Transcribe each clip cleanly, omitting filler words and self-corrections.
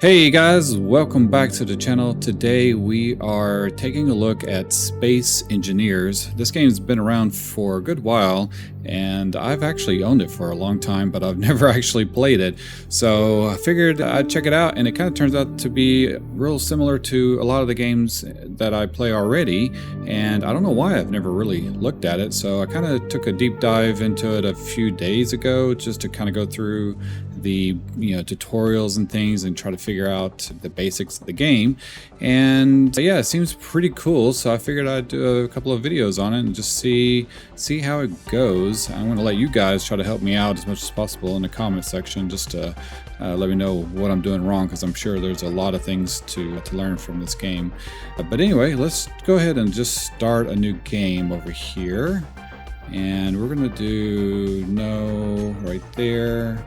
Hey guys, welcome back to the channel. Today we are taking a look at Space Engineers. This game's been around for a good while and I've actually owned it for a long time, but I've never actually played it. So I figured I'd check it out, and it kind of turns out to be real similar to a lot of the games that I play already, and I don't know why I've never really looked at it. So I kind of took a deep dive into it a few days ago just to kind of go through the tutorials and things and try to figure out the basics of the game. And yeah, it seems pretty cool, so I figured I'd do a couple of videos on it and just see how it goes. I'm going to let you guys try to help me out as much as possible in the comment section, just to let me know what I'm doing wrong, because I'm sure there's a lot of things to learn from this game. But anyway, let's go ahead and just start a new game over here, and we're going to do no right there.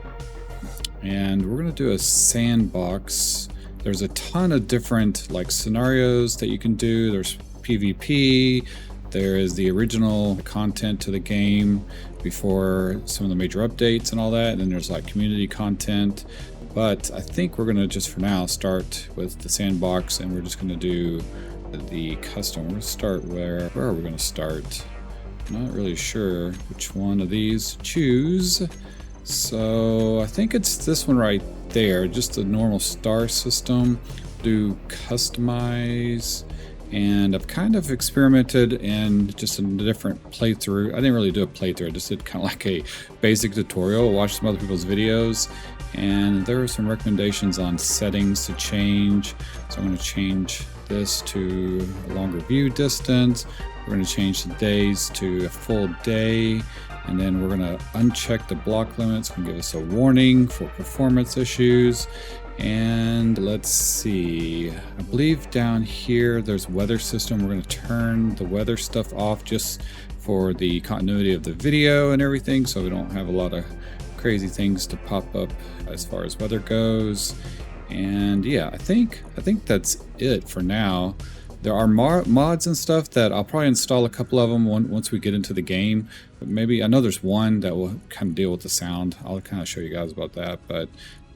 And we're going to do a sandbox. There's a ton of different scenarios that you can do. There's PvP. There is the original content to the game before some of the major updates and all that. And then there's community content. But I think we're going to just for now start with the sandbox, and we're just going to do the custom. We're going to start where are we going to start? I'm not really sure which one of these to choose. So I think it's this one right there, just a normal star system. Do customize, and I've kind of experimented in just a different playthrough. I didn't really do a playthrough, I just did kind of like a basic tutorial, watched some other people's videos, and there were some recommendations on settings to change. So I'm going to change this to a longer view distance. We're going to change the days to a full day. And then we're going to uncheck the block limits. It's going to give us a warning for performance issues. And let's see, I believe down here there's weather system. We're going to turn the weather stuff off just for the continuity of the video and everything, so we don't have a lot of crazy things to pop up as far as weather goes. And yeah, I think that's it for now. There are mods and stuff that I'll probably install a couple of them once we get into the game. But maybe, I know there's one that will kind of deal with the sound. I'll kind of show you guys about that. But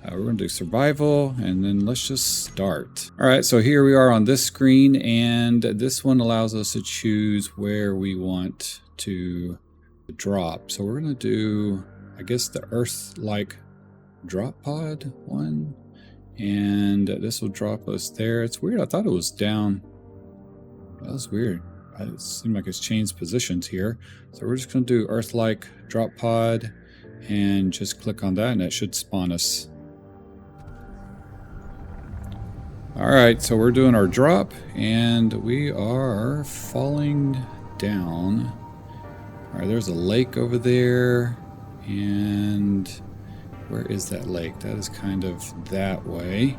we're going to do survival, and then let's just start. All right, so here we are on this screen, and this one allows us to choose where we want to drop. So we're going to do, I guess, the Earth-like drop pod one. And this will drop us there. It's weird, I thought it was down. That was weird. It seemed like it's changed positions here. So we're just going to do Earth-like drop pod and just click on that, and it should spawn us. Alright, so we're doing our drop, and we are falling down. Alright, there's a lake over there, and where is that lake? That is kind of that way.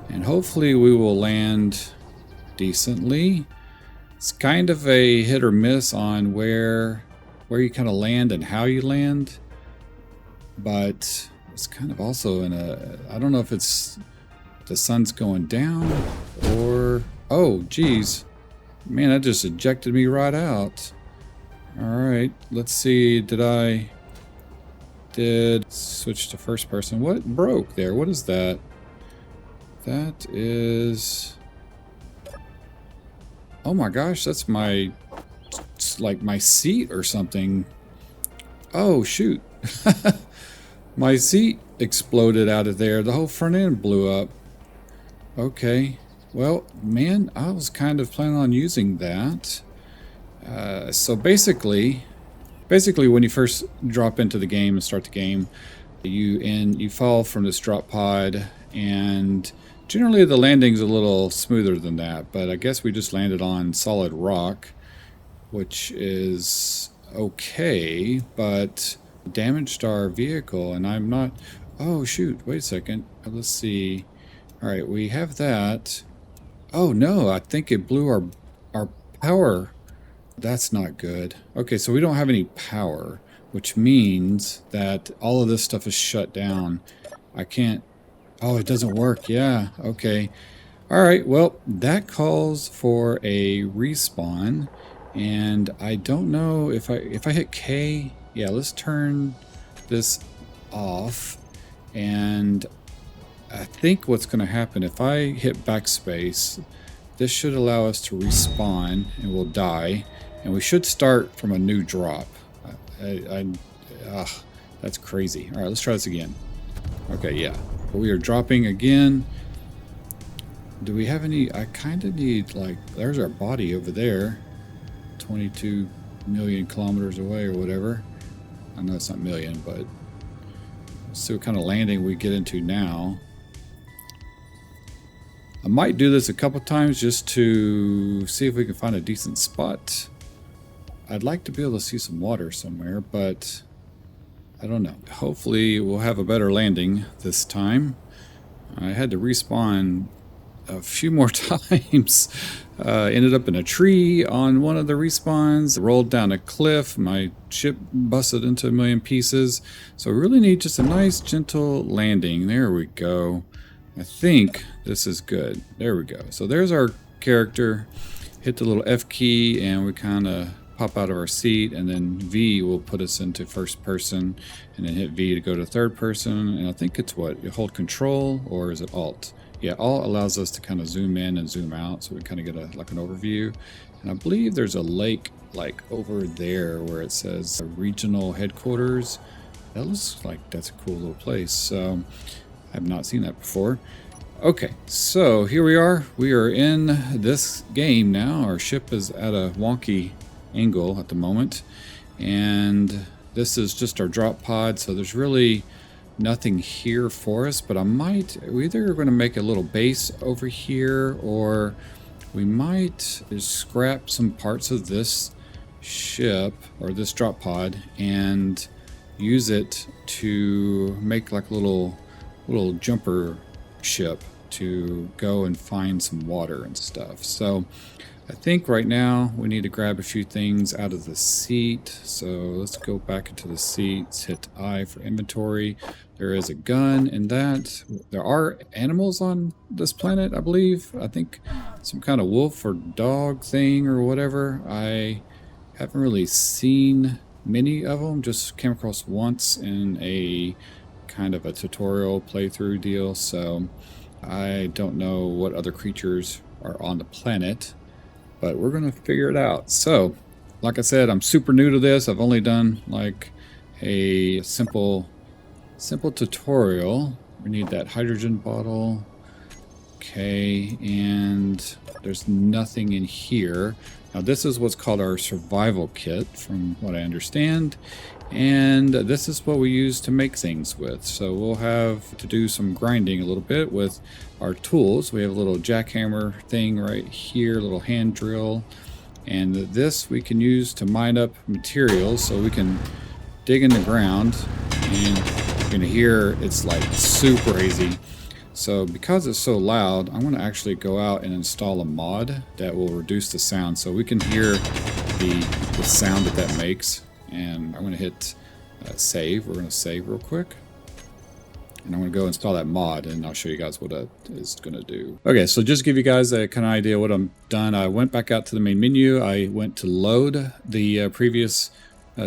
And hopefully we will land decently. It's kind of a hit or miss on where you kind of land and how you land, but it's kind of also in a, I don't know if it's the sun's going down or, oh geez, man, that just ejected me right out. All right, let's see, did switch to first person. What broke there? What is that? That is, oh my gosh, that's my, like my seat or something. Oh shoot. My seat exploded out of there. The whole front end blew up. Okay. Well, man, I was kind of planning on using that. So basically when you first drop into the game and start the game, you fall from this drop pod, and generally the landing's a little smoother than that, but I guess we just landed on solid rock, which is okay, but damaged our vehicle, and I'm not, oh shoot, wait a second, let's see. All right, we have that. Oh no, I think it blew our power. That's not good. Okay, so we don't have any power, which means that all of this stuff is shut down. I can't, oh, it doesn't work. Yeah, okay. All right, well, that calls for a respawn, and I don't know if I hit K. Yeah, let's turn this off, and I think what's going to happen if I hit backspace, this should allow us to respawn and we'll die. And we should start from a new drop. That's crazy. All right, let's try this again. Okay, yeah. We are dropping again. Do we have any? I kind of need, like, there's our body over there. 22 million kilometers away or whatever. I know it's not million, but let's see what kind of landing we get into now. I might do this a couple times just to see if we can find a decent spot. I'd like to be able to see some water somewhere, but I don't know. Hopefully we'll have a better landing this time. I had to respawn a few more times. Ended up in a tree on one of the respawns, rolled down a cliff, my ship busted into a million pieces. So we really need just a nice gentle landing. There we go. I think this is good. There we go. So there's our character. Hit the little F key and we kind of pop out of our seat, and then V will put us into first person, and then hit V to go to third person. And I think it's what? You hold control, or is it Alt? Yeah, Alt allows us to kind of zoom in and zoom out, so we kind of get a like an overview. And I believe there's a lake like over there where it says regional headquarters. That looks like that's a cool little place. So I have not seen that before. Okay, so here we are. We are in this game now. Our ship is at a wonky angle at the moment, and this is just our drop pod, so there's really nothing here for us, but we either are going to make a little base over here, or we might just scrap some parts of this ship or this drop pod and use it to make like a little jumper ship to go and find some water and stuff. So I think right now we need to grab a few things out of the seat. So let's go back into the seats, hit I for inventory. There is a gun in that. There are animals on this planet, I believe. I think some kind of wolf or dog thing or whatever. I haven't really seen many of them. Just came across once in a kind of a tutorial playthrough deal. So I don't know what other creatures are on the planet, but we're going to figure it out. So, like I said, I'm super new to this. I've only done like a simple tutorial. We need that hydrogen bottle. Okay, and there's nothing in here. Now this is what's called our survival kit, from what I understand. And this is what we use to make things with. So we'll have to do some grinding a little bit with our tools. We have a little jackhammer thing right here, a little hand drill. And this we can use to mine up materials, so we can dig in the ground. And you're gonna hear it's like super crazy. So because it's so loud, I'm gonna actually go out and install a mod that will reduce the sound, so we can hear the sound that makes. And I'm going to hit save. We're going to save real quick. And I'm going to go install that mod, and I'll show you guys what it is going to do. Okay, so just to give you guys a kind of idea what I'm done, I went back out to the main menu. I went to load the previous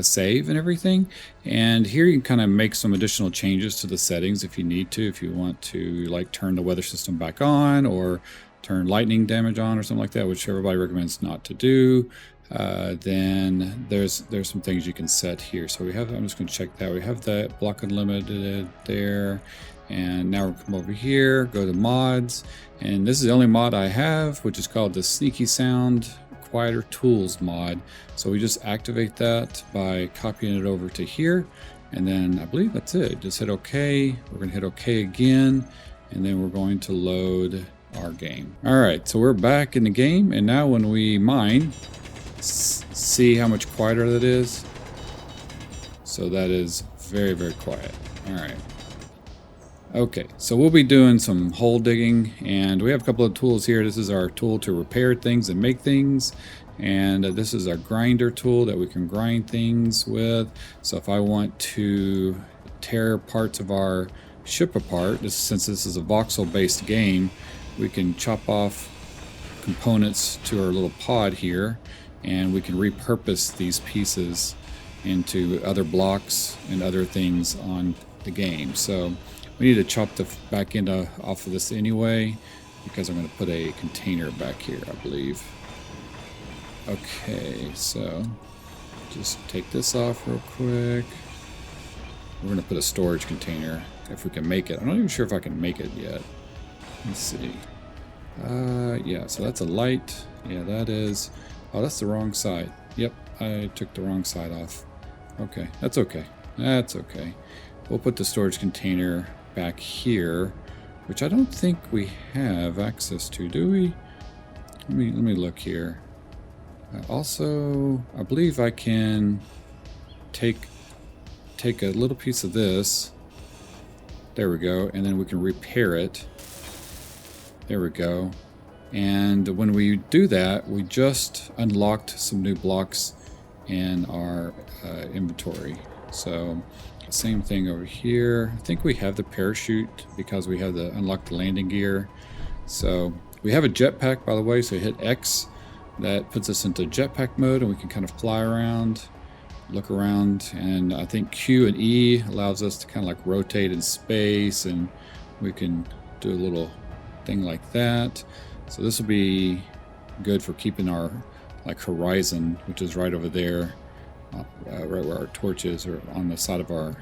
save and everything. And here you can kind of make some additional changes to the settings if you need to. If you want to like turn the weather system back on, or turn lightning damage on or something like that, which everybody recommends not to do. Then there's some things you can set here. So we have, I'm just going to check that. We have that block unlimited there, and now we'll come over here, go to mods, and this is the only mod I have, which is called the Sneaky Sound Quieter Tools mod. So we just activate that by copying it over to here, and then I believe that's it. Just hit OK. We're going to hit OK again, and then we're going to load our game. All right, so we're back in the game, and now when we mine, see how much quieter that is. So that is very, very quiet. All right. Okay, so we'll be doing some hole digging, and we have a couple of tools here. This is our tool to repair things and make things, and this is our grinder tool that we can grind things with. So if I want to tear parts of our ship apart, since this is a voxel based game, we can chop off components to our little pod here, and we can repurpose these pieces into other blocks and other things on the game. So We need to chop the back end off of this anyway, because I'm going to put a container back here, I believe. Okay, so just take this off real quick. We're going to put a storage container if we can make it. I'm not even sure if I can make it yet. Let's see. Yeah, so that's a light. Yeah, that is. Oh, that's the wrong side. Yep, I took the wrong side off. Okay, that's okay. That's okay. We'll put the storage container back here, which I don't think we have access to, do we? Let me look here. Also, I believe I can take a little piece of this. There we go, and then we can repair it. There we go. And when we do that, we just unlocked some new blocks in our inventory. So same thing over here. I think we have the parachute because we have the unlocked the landing gear. So we have a jetpack, by the way, so hit X. That puts us into jetpack mode and we can kind of fly around, look around, and I think Q and E allows us to kind of like rotate in space, and we can do a little thing like that. So this will be good for keeping our like horizon, which is right over there, right where our torch is, or on the side of our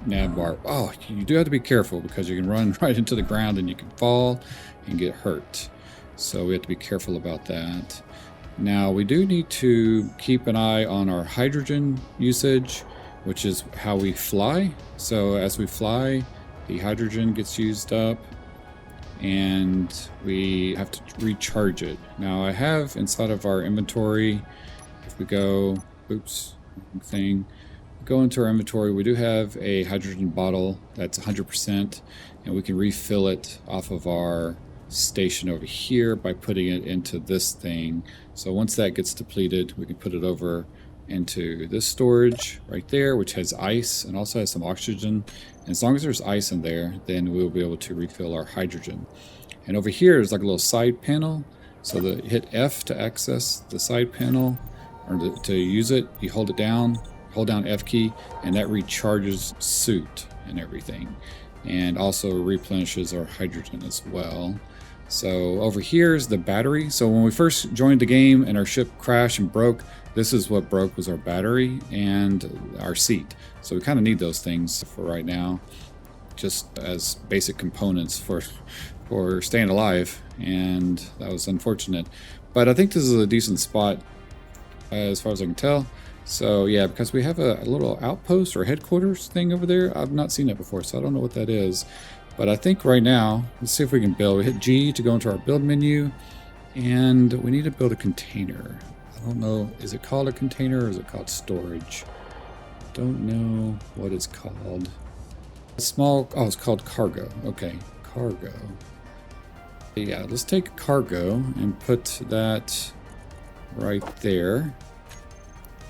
nav bar. Oh, you do have to be careful because you can run right into the ground and you can fall and get hurt. So we have to be careful about that. Now we do need to keep an eye on our hydrogen usage, which is how we fly. So as we fly, the hydrogen gets used up and we have to recharge it. Now I have inside of our inventory, if we go, go into our inventory, we do have a hydrogen bottle that's 100%, and we can refill it off of our station over here by putting it into this thing. So once that gets depleted, we can put it over into this storage right there, which has ice and also has some oxygen. And as long as there's ice in there, then we'll be able to refill our hydrogen. And over here is like a little side panel. So hit F to access the side panel, or to use it, you hold it down, hold down F key, and that recharges suit and everything. And also replenishes our hydrogen as well. So over here is the battery. So when we first joined the game and our ship crashed and broke, this is what broke, was our battery and our seat. So we kind of need those things for right now, just as basic components for staying alive. And that was unfortunate. But I think this is a decent spot as far as I can tell. So yeah, because we have a little outpost or headquarters thing over there. I've not seen it before, so I don't know what that is. But I think right now, let's see if we can build. We hit G to go into our build menu, and we need to build a container. I don't know, is it called a container or is it called storage? Don't know what it's called. Small, oh, it's called cargo. Okay, cargo. Yeah, let's take cargo and put that right there.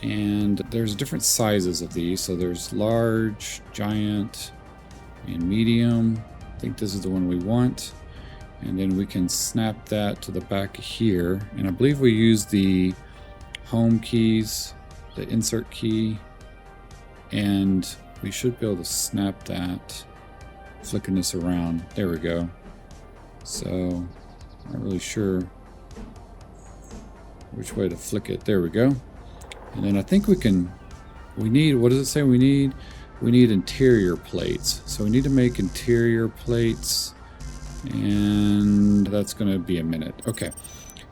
And there's different sizes of these. So there's large, giant, and medium. I think this is the one we want. And then we can snap that to the back here. And I believe we use the home keys, the insert key, and we should be able to snap that, flicking this around. There we go. So, not really sure which way to flick it. There we go. And then I think we need, what does it say we need? We need interior plates. So we need to make interior plates, and that's going to be a minute. Okay,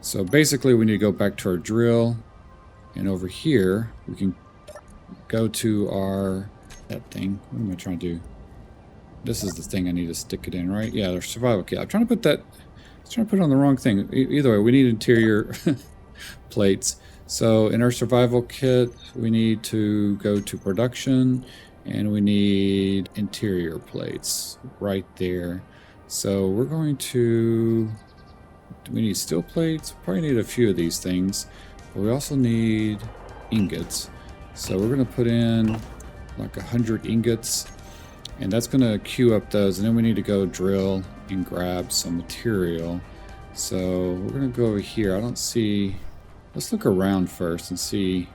so basically we need to go back to our drill, and over here we can go to our, that thing. What am I trying to do? This is the thing I need to stick it in, right? Yeah, our survival kit. I'm trying to put that, I was trying to put it on the wrong thing. Either way, we need interior plates. So in our survival kit, we need to go to production, and we need interior plates right there. So we're going to, do we need steel plates? We probably need a few of these things, but we also need ingots. So we're going to put in like 100 ingots, and that's going to queue up those. And then we need to go drill and grab some material. So we're going to go over here. I don't see, let's look around first and see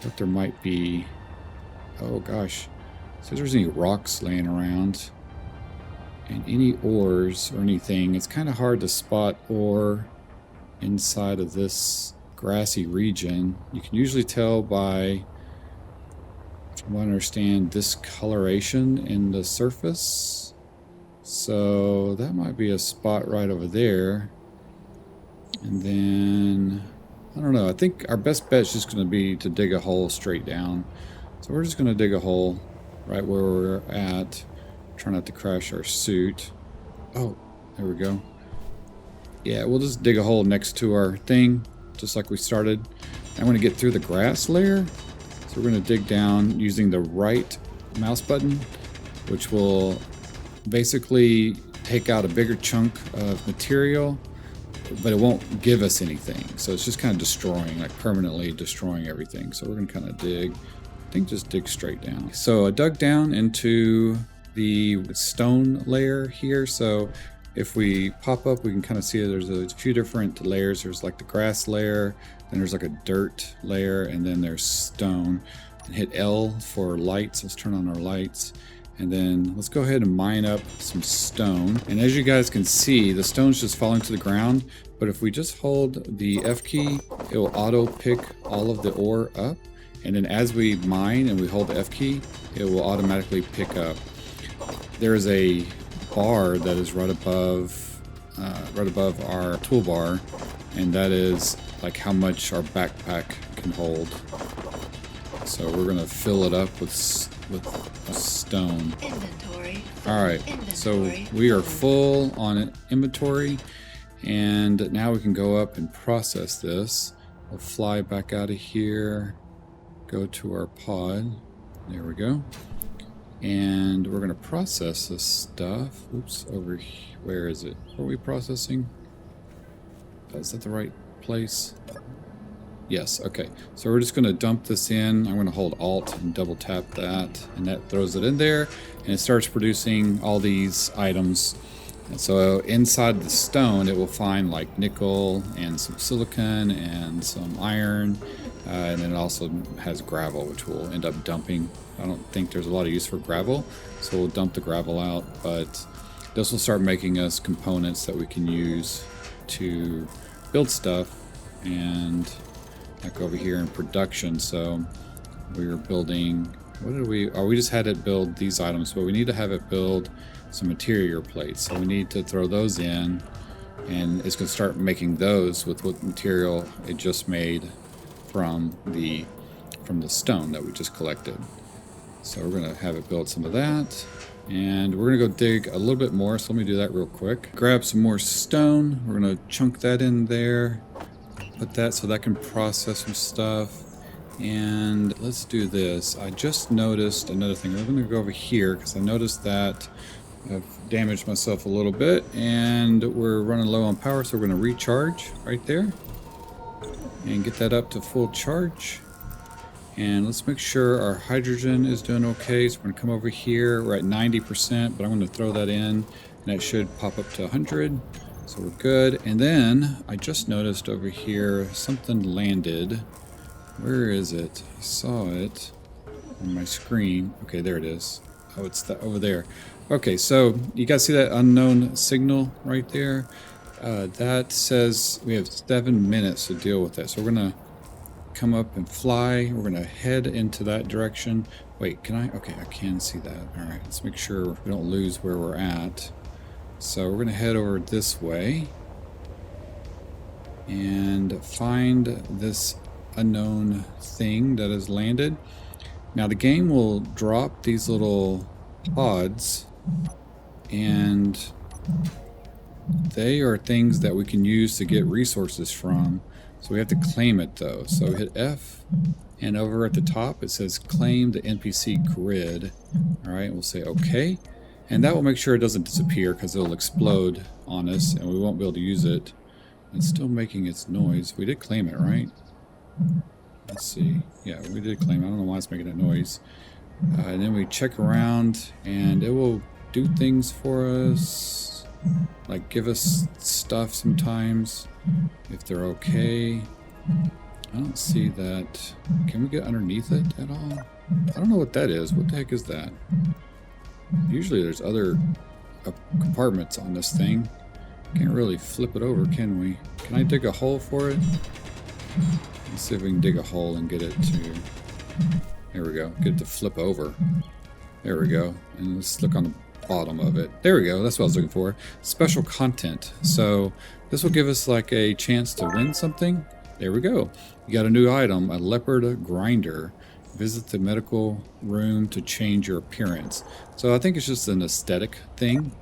what there might be. Oh gosh, See if there's any rocks laying around. And any ores or anything. It's kind of hard to spot ore inside of this grassy region. You can usually tell by, from what I understand, discoloration in the surface. So that might be a spot right over there. And then, I don't know, I think our best bet is just going to be to dig a hole straight down. So we're just going to dig a hole right where we're at. Try not to crash our suit. Oh, there we go. Yeah, we'll just dig a hole next to our thing, just like we started. I'm going to get through the grass layer. So we're going to dig down using the right mouse button, which will basically take out a bigger chunk of material, but it won't give us anything. So it's just kind of destroying, like permanently destroying everything. So we're going to kind of dig, I think just dig straight down. So I dug down into the stone layer here. So if we pop up, we can kind of see there's a few different layers. There's like the grass layer, then there's like a dirt layer, and then there's stone. And hit L for lights. Let's turn on our lights. And then let's go ahead and mine up some stone. And as you guys can see, the stone's just falling to the ground. But if we just hold the F key, it will auto pick all of the ore up. And then as we mine and we hold the F key, it will automatically pick up. There's a bar that is right above our toolbar, and that is like how much our backpack can hold. So we're gonna fill it up with stone. Inventory. All right, so we are full on inventory, and now we can go up and process this. We'll fly back out of here, go to our pod. There we go. And we're going to process this stuff. Oops, over here. Where is it? What are we processing? Is that the right place? Yes, okay. So we're just going to dump this in. I'm going to hold Alt and double tap that, and that throws it in there, and it starts producing all these items. And so inside the stone, it will find like nickel and some silicon and some iron, and then it also has gravel, which we'll end up dumping. I don't think there's a lot of use for gravel, so we'll dump the gravel out, but this will start making us components that we can use to build stuff. And like over here in production, so we're building, what did we, oh, we just had it build these items, but we need to have it build some interior plates. So we need to throw those in, and it's going to start making those with what material it just made from the stone that we just collected. So we're going to have it build some of that, and we're going to go dig a little bit more. So let me do that real quick. Grab some more stone. We're going to chunk that in there, put that so that can process some stuff. And let's do this. I just noticed another thing. I'm going to go over here because I noticed that I've damaged myself a little bit, and we're running low on power, so we're going to recharge right there and get that up to full charge. And let's make sure our hydrogen is doing okay. So we're going to come over here. We're at 90%, but I'm going to throw that in, and that should pop up to 100. So we're good. And then I just noticed over here something landed. Where is it? I saw it on my screen. Okay, there it is. Oh, it's over there. Okay, so you guys see that unknown signal right there? That says we have 7 minutes to deal with that. So we're going to come up and fly. We're going to head into that direction. Wait, can I? Okay, I can see that. All right, let's make sure we don't lose where we're at. So we're going to head over this way and find this unknown thing that has landed. Now the game will drop these little pods, and they are things that we can use to get resources from. So we have to claim it though. So hit F, and over at the top it says claim the NPC grid. All right, we'll say okay, and that will make sure it doesn't disappear because it'll explode on us and we won't be able to use it. It's still making its noise. We did claim it, right? Let's see. Yeah, we did claim it. I don't know why it's making that noise. And then we check around, and it will do things for us, like give us stuff sometimes if they're okay. I don't see that. Can we get underneath it at all? I don't know what that is. What the heck is that? Usually there's other compartments on this thing. Can't really flip it over, can we? Can I dig a hole for it? Let's see if we can dig a hole and get it to... There we go. Get it to flip over. There we go. And let's look on the bottom of it. There we go. That's what I was looking for. Special content. So this will give us like a chance to win something. There we go. You got a new item, a leopard grinder. Visit the medical room to change your appearance. So I think it's just an aesthetic thing.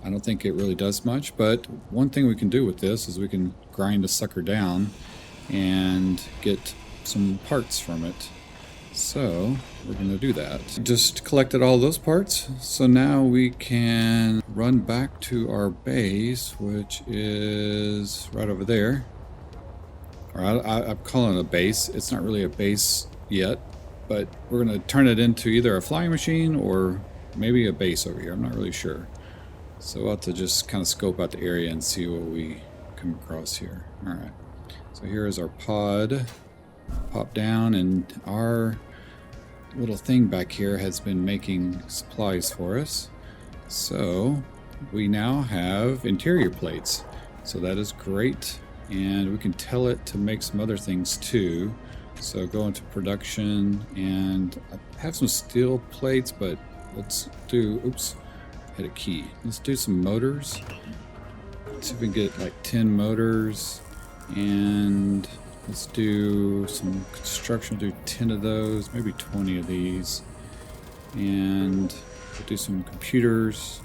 I don't think it really does much, but one thing we can do with this is we can grind the sucker down and get some parts from it. So we're going to do that. Just collected all those parts, so now we can run back to our base, which is right over there. Or I'm calling it a base. It's not really a base yet, but we're going to turn it into either a flying machine or maybe a base over here. I'm not really sure. So we'll have to just kind of scope out the area and see what we come across here. Alright, so here is our pod. Pop down, and our little thing back here has been making supplies for us. So we now have interior plates. So that is great. And we can tell it to make some other things too. So go into production, and I have some steel plates, but let's do, oops. Hit a key. Let's do some motors. Let's see if we can get like 10 motors, and let's do some construction. Do 10 of those, maybe 20 of these, and we'll do some computers.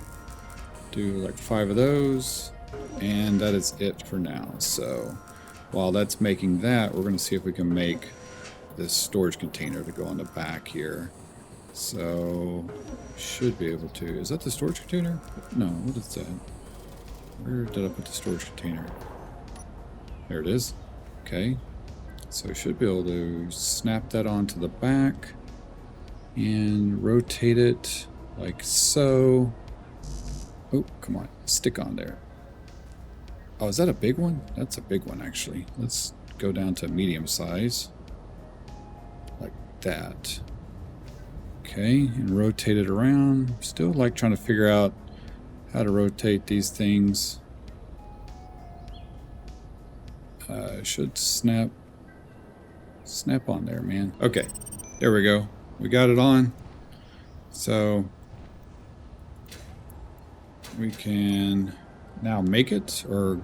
Do like 5 of those, and that is it for now. So while that's making that, we're going to see if we can make this storage container to go on the back here. So, should be able to. Is that the storage container? No, what is that? Where did I put the storage container? There it is. Okay. So, we should be able to snap that onto the back and rotate it like so. Oh, come on. Stick on there. Oh, is that a big one? That's a big one, actually. Let's go down to medium size. Like that. Okay, and rotate it around. Still like trying to figure out how to rotate these things. Should snap on there, man. Okay, there we go. We got it on. So we can now make it, or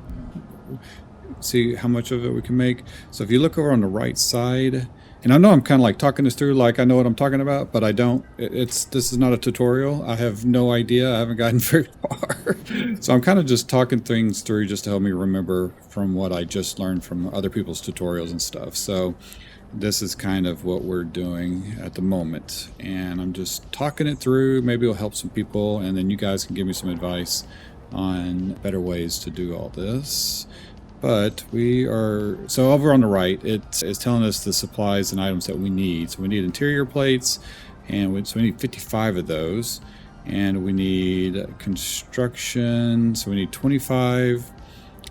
see how much of it we can make. So if you look over on the right side, and I know I'm kind of like talking this through like I know what I'm talking about, but I don't. This is not a tutorial. I have no idea. I haven't gotten very far. So I'm kind of just talking things through just to help me remember from what I just learned from other people's tutorials and stuff. So this is kind of what we're doing at the moment. And I'm just talking it through. Maybe it'll help some people, and then you guys can give me some advice on better ways to do all this. But we are, so over on the right, it's telling us the supplies and items that we need. So we need interior plates, and so we need 55 of those. And we need construction, so we need 25.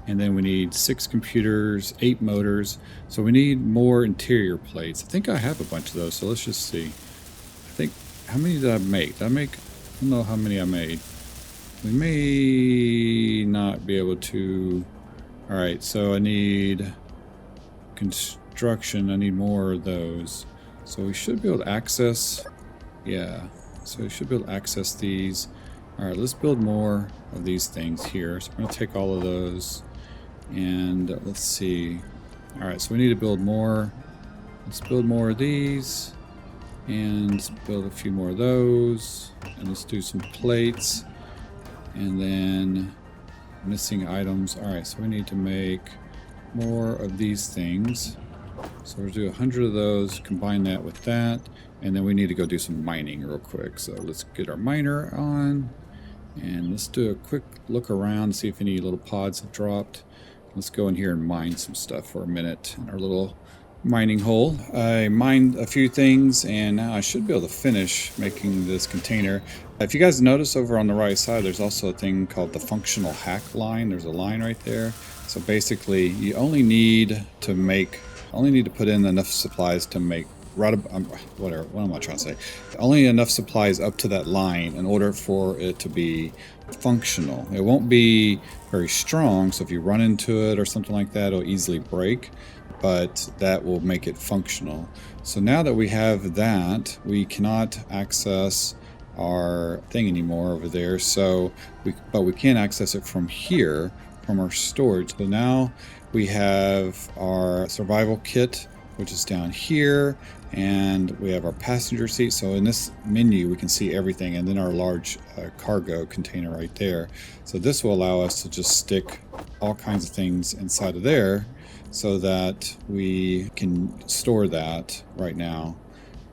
And then we need 6 computers, 8 motors. So we need more interior plates. I think I have a bunch of those, so let's just see. I think, how many did I make? I don't know how many I made. We may not be able to. Alright, so I need construction. I need more of those. So we should be able to access. Yeah, so we should be able to access these. Alright, let's build more of these things here. So I'm going to take all of those. And let's see. Alright, so we need to build more. Let's build more of these. And let's build a few more of those. And let's do some plates. And then missing items. Alright, so we need to make more of these things. So we'll do 100 of those, combine that with that, and then we need to go do some mining real quick. So let's get our miner on, and let's do a quick look around, see if any little pods have dropped. Let's go in here and mine some stuff for a minute in our little mining hole. I mined a few things, and now I should be able to finish making this container. If you guys notice over on the right side, there's also a thing called the functional hack line. There's a line right there. So basically, you only need to put in enough supplies to make whatever. What am I trying to say? Only enough supplies up to that line in order for it to be functional. It won't be very strong, so if you run into it or something like that, it'll easily break, but that will make it functional. So now that we have that, we cannot access our thing anymore over there, but we can access it from here, from our storage. So now we have our survival kit, which is down here, and we have our passenger seat. So in this menu we can see everything, and then our large cargo container right there. So this will allow us to just stick all kinds of things inside of there so that we can store that right now.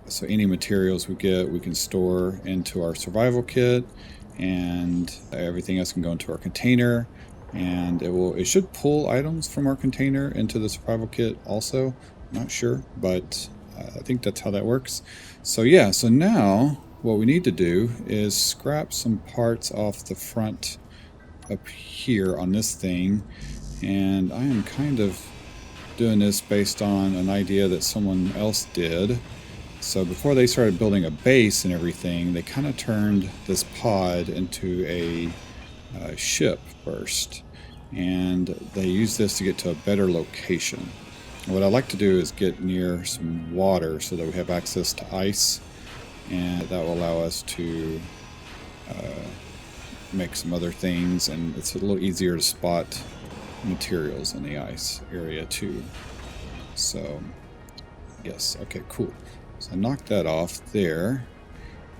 So any materials we get, we can store into our survival kit, and everything else can go into our container, and it should pull items from our container into the survival kit also. Not sure, but I think that's how that works. So yeah, so now what we need to do is scrap some parts off the front up here on this thing, and I am kind of doing this based on an idea that someone else did. So before they started building a base and everything, they kind of turned this pod into a ship first, and they used this to get to a better location. What I'd like to do is get near some water so that we have access to ice, and that will allow us to make some other things, and it's a little easier to spot materials in the ice area too. So yes, okay, cool. So I knocked that off there,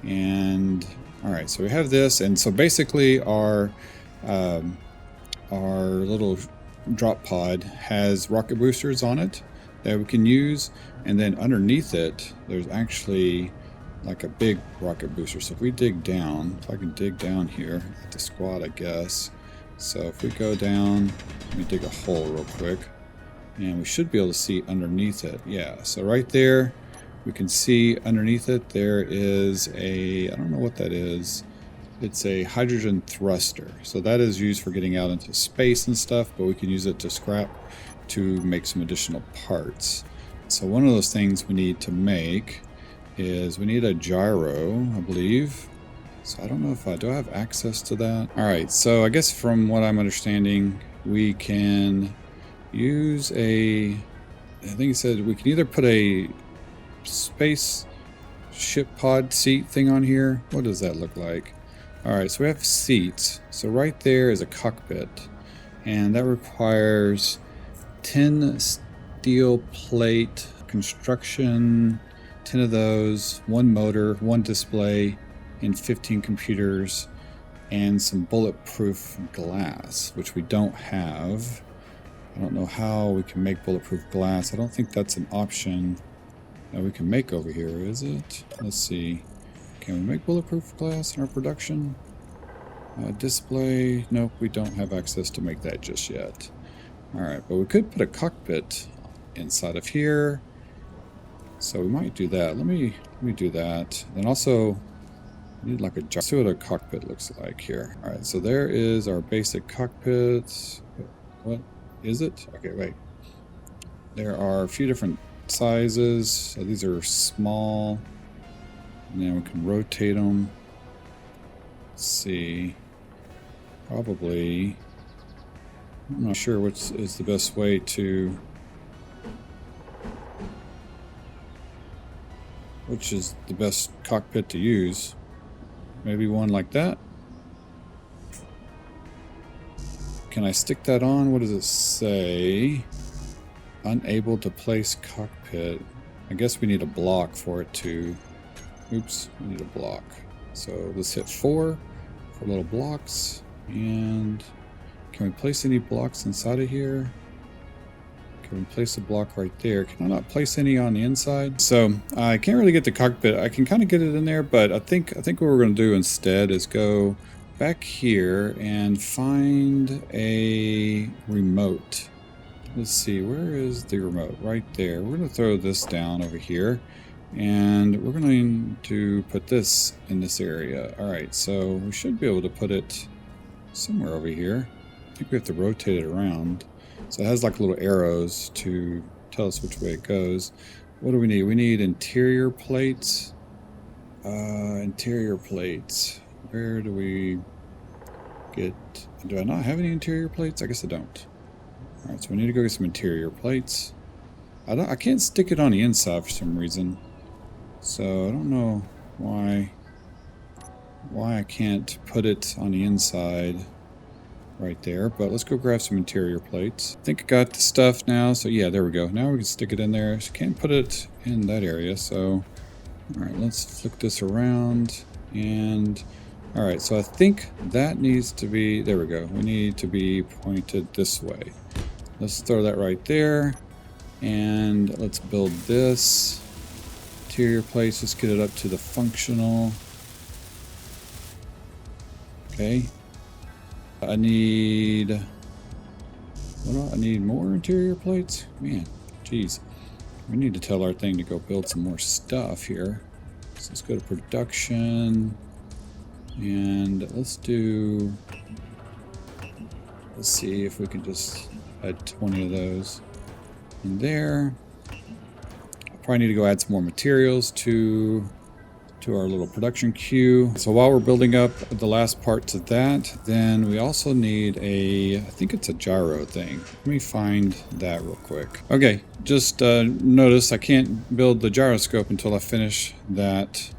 and all right, so we have this, and so basically our little drop pod has rocket boosters on it that we can use, and then underneath it there's actually like a big rocket booster. So if we dig down, if I can dig down here at the squad, I guess. So if we go down, let me dig a hole real quick, and we should be able to see underneath it. Yeah, so right there we can see underneath it there is I don't know what that is. It's a hydrogen thruster. So that is used for getting out into space and stuff, but we can use it to scrap to make some additional parts. So one of those things we need to make is we need a gyro, I believe. So I don't know if do I have access to that? All right, so I guess from what I'm understanding, we can use I think it said we can either put a space ship pod seat thing on here. What does that look like? Alright, so we have seats. So right there is a cockpit, and that requires 10 steel plate construction, 10 of those, 1 motor, 1 display, and 15 computers, and some bulletproof glass, which we don't have. I don't know how we can make bulletproof glass. I don't think that's an option that we can make over here, is it? Let's see. Can we make bulletproof glass in our production? Display, nope, we don't have access to make that just yet. Alright, but we could put a cockpit inside of here. So we might do that. Let me do that. And also, we need like a let's see what a cockpit looks like here. Alright, so there is our basic cockpit. What is it? Okay, wait. There are a few different sizes. So these are small. And then we can rotate them. Let's see. Probably. I'm not sure which is the best way to. Which is the best cockpit to use. Maybe one like that. Can I stick that on? What does it say? Unable to place cockpit. I guess we need a block for it to. Oops, we need a block. So let's hit 4 for little blocks. And can we place any blocks inside of here? Can we place a block right there? Can I not place any on the inside? So I can't really get the cockpit. I can kind of get it in there, but I think what we're going to do instead is go back here and find a remote. Let's see, where is the remote? Right there. We're going to throw this down over here, and we're going to put this in this area. All right, so we should be able to put it somewhere over here. I think we have to rotate it around. So it has like little arrows to tell us which way it goes. What do we need? We need interior plates. Interior plates. Where do we get... Do I not have any interior plates? I guess I don't. Alright, so we need to go get some interior plates. I can't stick it on the inside for some reason. So I don't know why I can't put it on the inside right there. But let's go grab some interior plates. I think I got the stuff now. So yeah, there we go. Now we can stick it in there. So can't put it in that area. So alright, let's flick this around. And alright, so I think that needs to be... There we go. We need to be pointed this way. Let's throw that right there. And let's build this interior place. Let's get it up to the functional. Okay. I need... What do I need? More interior plates? Man, jeez. We need to tell our thing to go build some more stuff here. So let's go to production. And let's do... Let's see if we can just add 20 of those in there. I probably need to go add some more materials to our little production queue. So while we're building up the last part to that, then we also need I think it's a gyro thing. Let me find that real quick. Okay, just notice I can't build the gyroscope until I finish that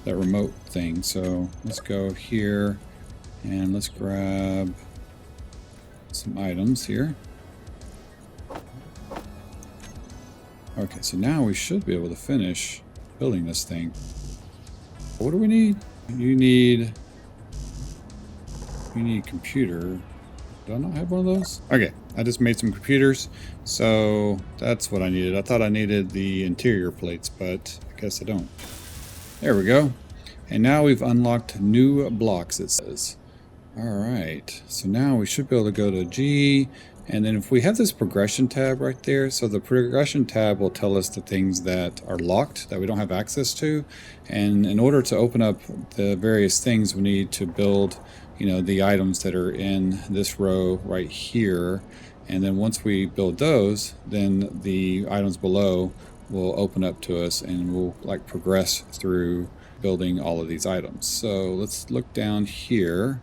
remote thing. So let's go here and let's grab some items here. Okay, so now we should be able to finish building this thing. What do we need? You need computer. Do I not have one of those? Okay, I just made some computers, so that's what I needed. I thought I needed the interior plates, but I guess I don't. There we go. And now we've unlocked new blocks, it says. Alright, so now we should be able to go to G, and then if we have this progression tab right there, so the progression tab will tell us the things that are locked, that we don't have access to, and in order to open up the various things, we need to build, you know, the items that are in this row right here, and then once we build those, then the items below will open up to us, and we'll like progress through building all of these items. So let's look down here.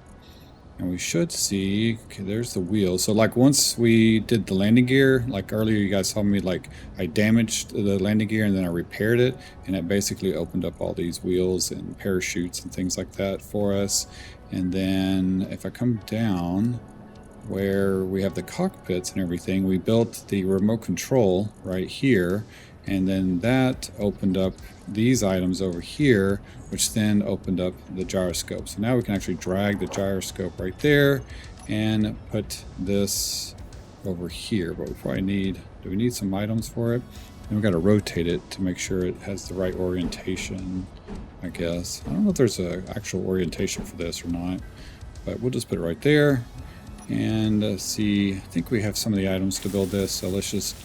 And we should see, okay, there's the wheel. So like once we did the landing gear, like earlier you guys saw me like I damaged the landing gear and then I repaired it, and it basically opened up all these wheels and parachutes and things like that for us. And then if I come down where we have the cockpits and everything, we built the remote control right here, and then that opened up these items over here, which then opened up the gyroscope. So now we can actually drag the gyroscope right there and put this over here. But we probably need, do we need some items for it? And we've got to rotate it to make sure it has the right orientation, I guess. I don't know if there's an actual orientation for this or not, but we'll just put it right there. And see, I think we have some of the items to build this, so let's just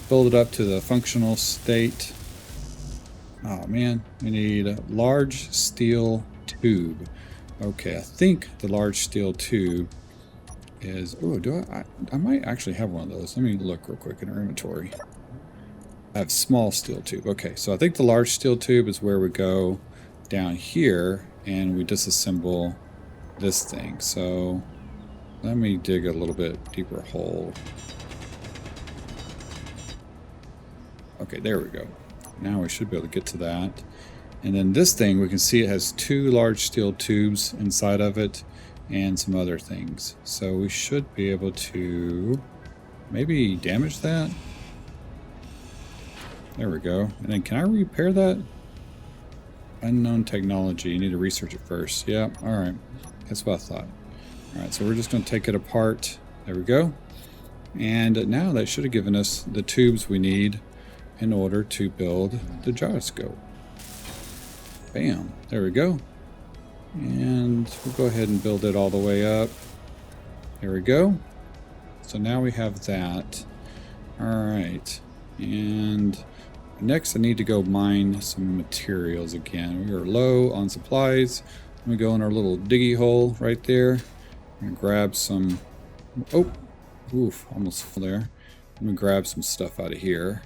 build it up to the functional state. Oh man, we need a large steel tube. Okay, I think the large steel tube is... Oh, I might actually have one of those. Let me look real quick in our inventory. I have small steel tube. Okay, so I think the large steel tube is where we go down here and we disassemble this thing. So let me dig a little bit deeper hole. Okay, there we go. Now we should be able to get to that. And then this thing, we can see it has two large steel tubes inside of it and some other things. So we should be able to maybe damage that. There we go. And then can I repair that? Unknown technology. You need to research it first. Yeah, all right. That's what I thought. All right, so we're just going to take it apart. There we go. And now that should have given us the tubes we need in order to build the gyroscope. Bam, there we go. And we'll go ahead and build it all the way up. There we go. So now we have that. All right, and next I need to go mine some materials again. We are low on supplies. Let me go in our little diggy hole right there and grab some, oh, oof, almost there. Let me grab some stuff out of here.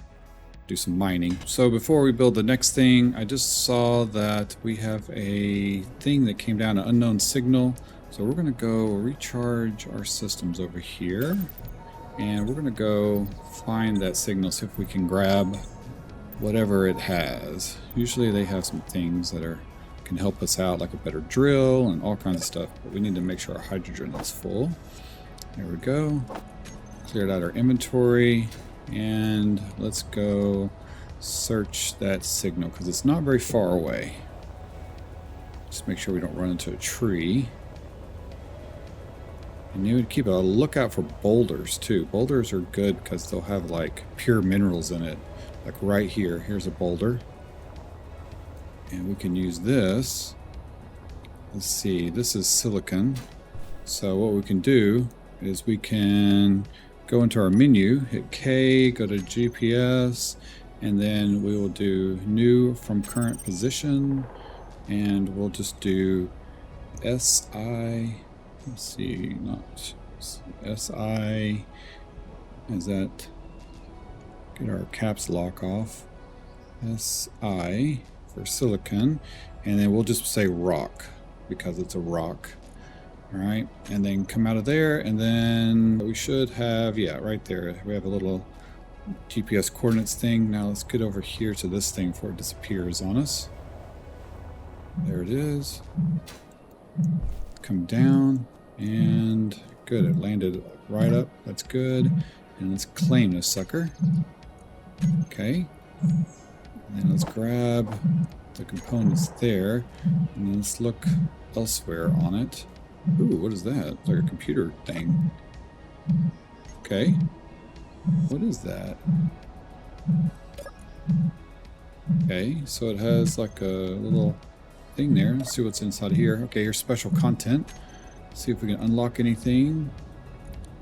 do some mining. So before we build the next thing, I just saw that we have a thing that came down, an unknown signal. So we're going to go recharge our systems over here. And we're going to go find that signal, see if we can grab whatever it has. Usually they have some things that can help us out, like a better drill and all kinds of stuff. But we need to make sure our hydrogen is full. There we go. Cleared out our inventory. And let's go search that signal because it's not very far away. Just make sure we don't run into a tree. And you would keep a lookout for boulders too. Boulders are good because they'll have like pure minerals in it. Like right here, here's a boulder. And we can use this. Let's see, this is silicon. So what we can do is we can go into our menu, hit K, go to GPS, and then we will do new from current position. And we'll just do SI. Let's see, not SI. Is that? Get our caps lock off. SI for silicon. And then we'll just say rock because it's a rock. Alright, and then come out of there, and then we should have, yeah, right there. We have a little GPS coordinates thing. Now let's get over here to this thing before it disappears on us. There it is. Come down. And good, it landed right up. That's good. And let's claim this sucker. Okay. And then let's grab the components there. And then let's look elsewhere on it. Ooh, what is that? It's like a computer thing. Okay. What is that? Okay, so it has like a little thing there. Let's see what's inside here. Okay, here's special content. See if we can unlock anything.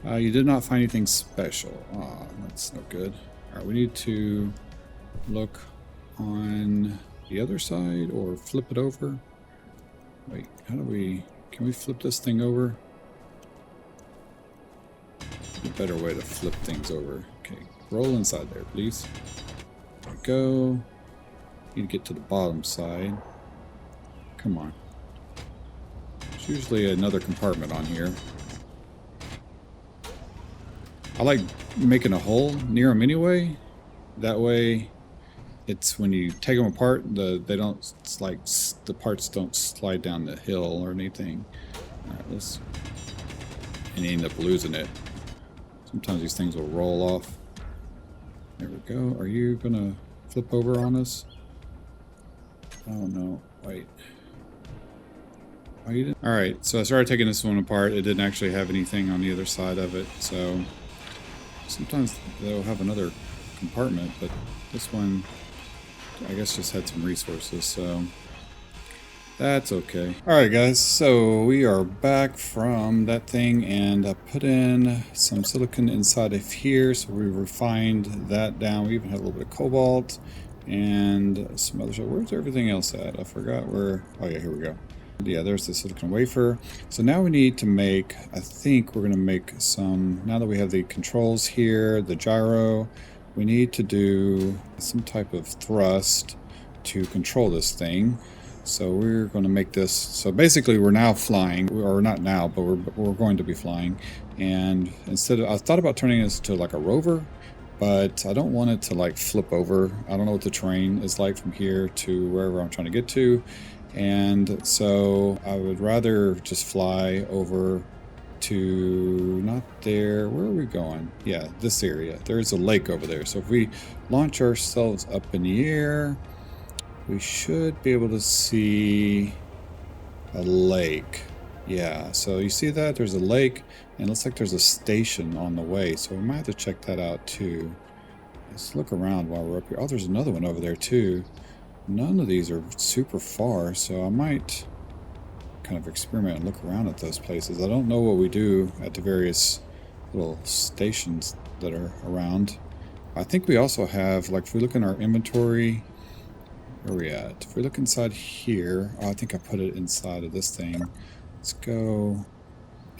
You did not find anything special. Ah, that's no good. Alright, we need to look on the other side or flip it over. Wait, how do we... Can we flip this thing over? A better way to flip things over. Okay, roll inside there, please. There we go. Need to get to the bottom side. Come on. There's usually another compartment on here. I like making a hole near them anyway. That way, it's when you take them apart, they don't like the parts don't slide down the hill or anything. All right, and you end up losing it. Sometimes these things will roll off. There we go. Are you gonna flip over on us? Oh no! Wait. Oh, you didn't? All right. So I started taking this one apart. It didn't actually have anything on the other side of it. So sometimes they'll have another compartment, but this one, I guess, just had some resources, so that's okay. Alright guys, so we are back from that thing, and I put in some silicon inside of here, so we refined that down. We even had a little bit of cobalt and some other stuff. Where's everything else at? I forgot where. Oh yeah, here we go. Yeah, there's the silicon wafer. So now we need to make, I think we're going to make some, now that we have the controls here, the gyro, we need to do some type of thrust to control this thing. So we're going to make this, so basically we're now flying, or not now, but we're going to be flying. And instead of, I thought about turning this to like a rover, but I don't want it to like flip over. I don't know what the terrain is like from here to wherever I'm trying to get to. And so I would rather just fly over to, not there, where are we going? Yeah, this area. There's a lake over there. So if we launch ourselves up in the air, we should be able to see a lake. Yeah, so you see that? There's a lake, and it looks like there's a station on the way. So we might have to check that out too. Let's look around while we're up here. Oh, there's another one over there too. None of these are super far, so I might kind of experiment and look around at those places. I don't know what we do at the various little stations that are around. I think we also have, like, if we look in our inventory, where are we at? If we look inside here, oh, I think I put it inside of this thing. Let's go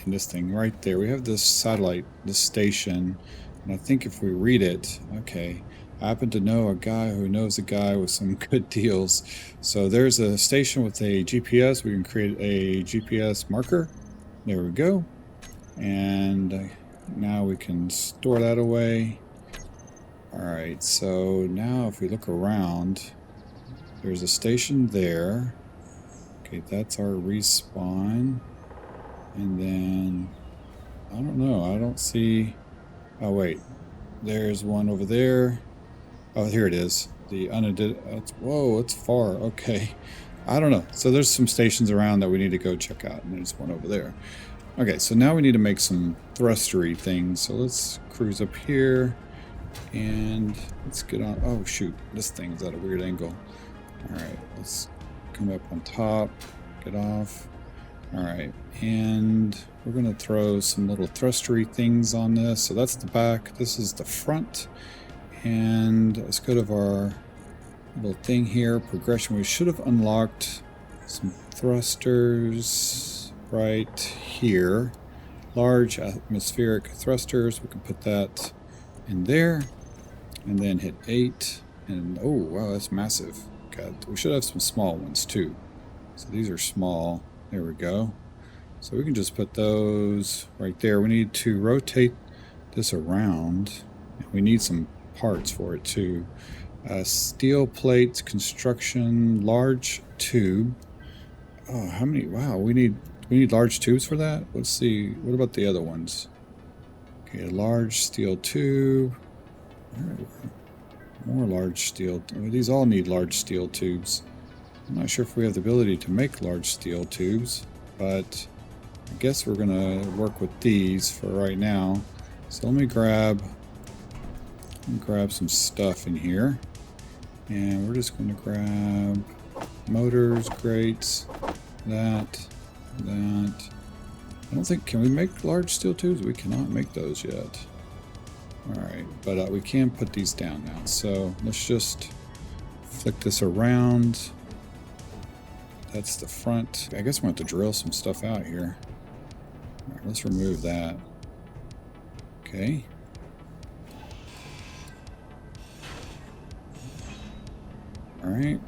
in this thing right there. We have this satellite, this station, and I think if we read it, okay, I happen to know a guy who knows a guy with some good deals. So there's a station with a GPS. We can create a GPS marker. There we go. And now we can store that away. All right, so now if we look around, there's a station there. Okay, that's our respawn. And then, I don't know, I don't see... Oh, wait. There's one over there. Oh, here it is. The unidentified... Whoa, it's far. Okay. I don't know. So there's some stations around that we need to go check out. And there's one over there. Okay, so now we need to make some thrustery things. So let's cruise up here. And let's get on... Oh, shoot. This thing's at a weird angle. Alright, let's come up on top. Get off. Alright, and we're going to throw some little thrustery things on this. So that's the back. This is the front. And let's go to our little thing here. Progression. We should have unlocked some thrusters right here. Large atmospheric thrusters. We can put that in there. And then hit 8. And oh, wow, that's massive. God, we should have some small ones too. So these are small. There we go. So we can just put those right there. We need to rotate this around. We need some parts for it too. Steel plates, construction, large tube. Oh, how many? Wow, we need large tubes for that. Let's see. What about the other ones? Okay, a large steel tube. More large steel. These all need large steel tubes. I'm not sure if we have the ability to make large steel tubes, but I guess we're going to work with these for right now. So let me grab some stuff in here. And we're just going to grab motors, grates, that. I don't think, can we make large steel tubes? We cannot make those yet. Alright, but we can put these down now. So let's just flick this around. That's the front. I guess we're going to have to drill some stuff out here. Alright, let's remove that. Okay. Alright,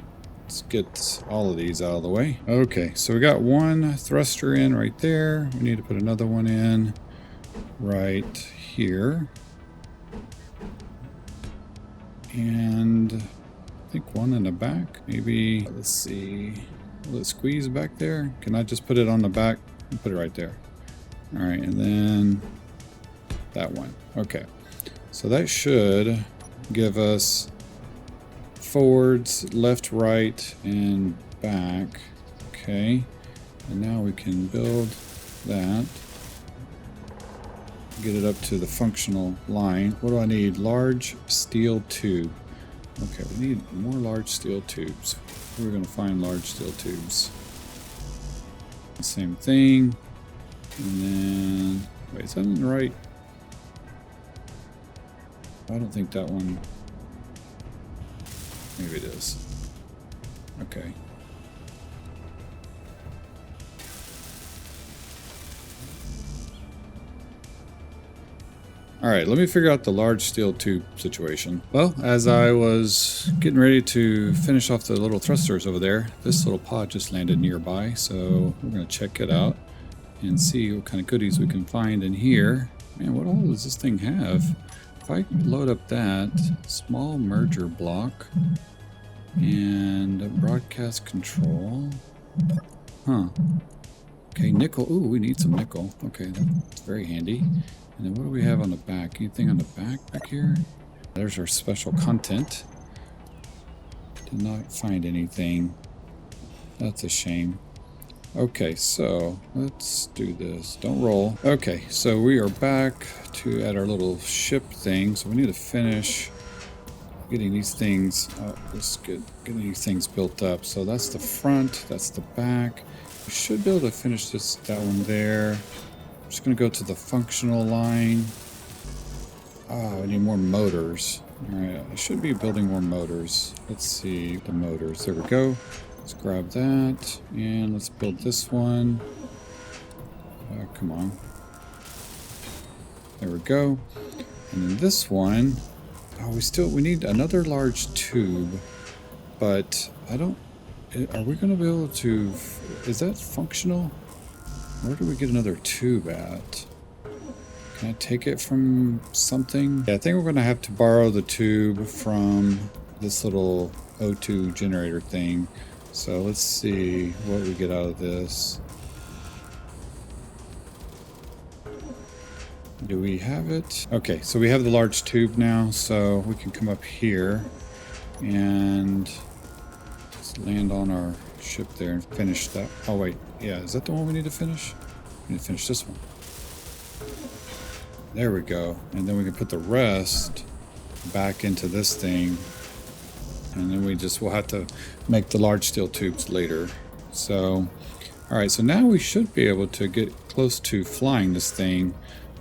let's get all of these out of the way. Okay, so we got one thruster in right there. We need to put another one in right here. And I think one in the back. Maybe, let's see. Will it squeeze back there? Can I just put it on the back and put it right there? All right, and then that one. Okay, so that should give us forwards, left, right, and back. Okay, and now we can build that. Get it up to the functional line. What do I need? Large steel tube. Okay, we need more large steel tubes. Where are we going to find large steel tubes? Same thing. And then, wait, is that in the right? I don't think that one. Maybe it is. Okay. Alright, let me figure out the large steel tube situation. Well, as I was getting ready to finish off the little thrusters over there, this little pod just landed nearby, so we're going to check it out and see what kind of goodies we can find in here. Man, what all does this thing have? If I load up that, small merger block, and broadcast control. Huh. Okay, nickel. Ooh, we need some nickel. Okay, that's very handy. And then what do we have on the back? Anything on the back here? There's our special content. Did not find anything. That's a shame. Okay, so let's do this. Don't roll. Okay, so we are back at our little ship thing. So we need to finish getting these things. Let's get getting these things built up. So that's the front. That's the back. We should be able to finish that one there. I'm just going to go to the functional line. I need more motors. Alright, I should be building more motors. Let's see the motors. There we go. Let's grab that. And let's build this one. Come on. There we go. And then this one, Oh, we need another large tube, but I don't. Are we going to be able to? Is that functional? Where do we get another tube at? Can I take it from something? Yeah, I think we're going to have to borrow the tube from this little O2 generator thing. So let's see what we get out of this. Do we have it? Okay, so we have the large tube now, so we can come up here and just land on our ship there and finish that. Oh wait, yeah, is that the one we need to finish? We need to finish this one. There we go. And then we can put the rest back into this thing. And then we'll have to make the large steel tubes later. So, alright, so now we should be able to get close to flying this thing.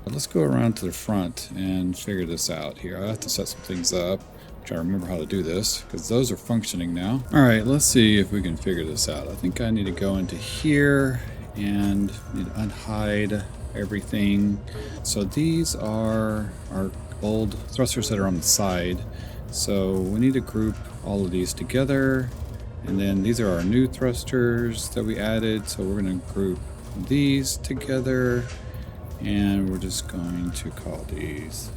But let's go around to the front and figure this out here. I have to set some things up. Try to remember how to do this, because those are functioning now. Alright, let's see if we can figure this out. I think I need to go into here and need to unhide everything. So these are our old thrusters that are on the side. So we need to group all of these together. And then these are our new thrusters that we added. So we're going to group these together. And we're just going to call these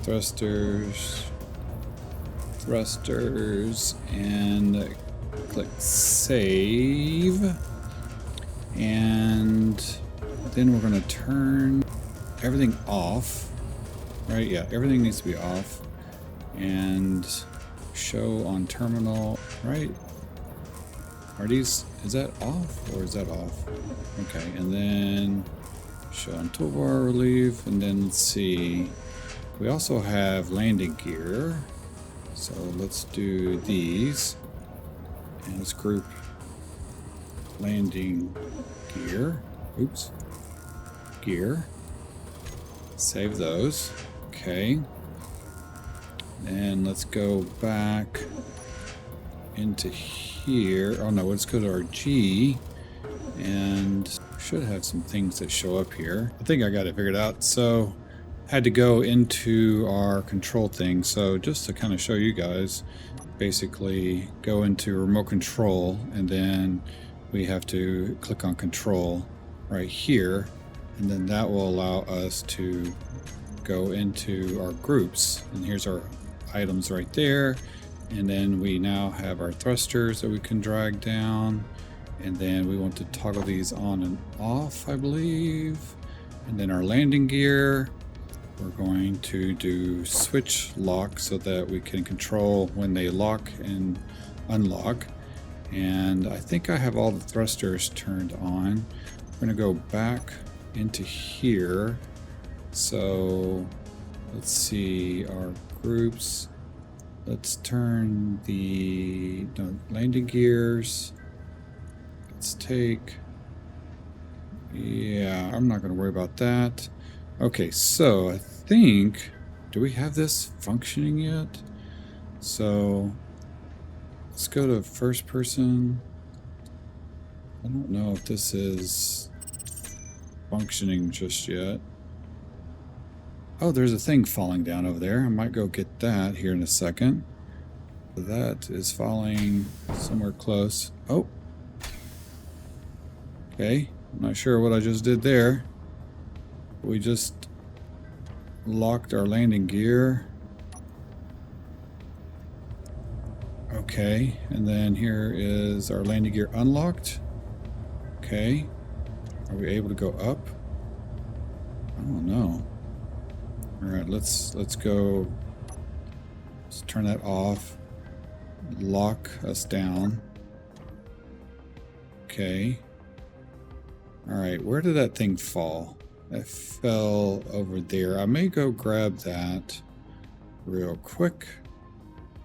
thrusters, and click save. And then we're going to turn everything off, right? Yeah, everything needs to be off. And show on terminal, right? Is that off or is that off? Okay, and then show on toolbar relief, and then let's see. We also have landing gear. So let's do these. And let's group landing gear. Oops. Gear. Save those. Okay. And let's go back into here. Oh no, let's go to our G. And should have some things that show up here. I think I got it figured out. So had to go into our control thing. So just to kind of show you guys, basically go into remote control, and then we have to click on control right here, and then that will allow us to go into our groups. And here's our items right there. And then we now have our thrusters that we can drag down. And then we want to toggle these on and off, I believe. And then our landing gear, we're going to do switch lock so that we can control when they lock and unlock. And I think I have all the thrusters turned on. We're going to go back into here. So let's see our groups. Let's turn the landing gears. Let's take, yeah, I'm not going to worry about that. Okay, so I think, do we have this functioning yet? So let's go to first person. I don't know if this is functioning just yet. Oh, there's a thing falling down over there. I might go get that here in a second. That is falling somewhere close. Oh. Okay, I'm not sure what I just did there. We just locked our landing gear. Okay, and then here is our landing gear unlocked. Okay, are we able to go up? I don't know. All right, let's go. Let's turn that off. Lock us down. Okay. All right, where did that thing fall? It fell over there. I may go grab that real quick.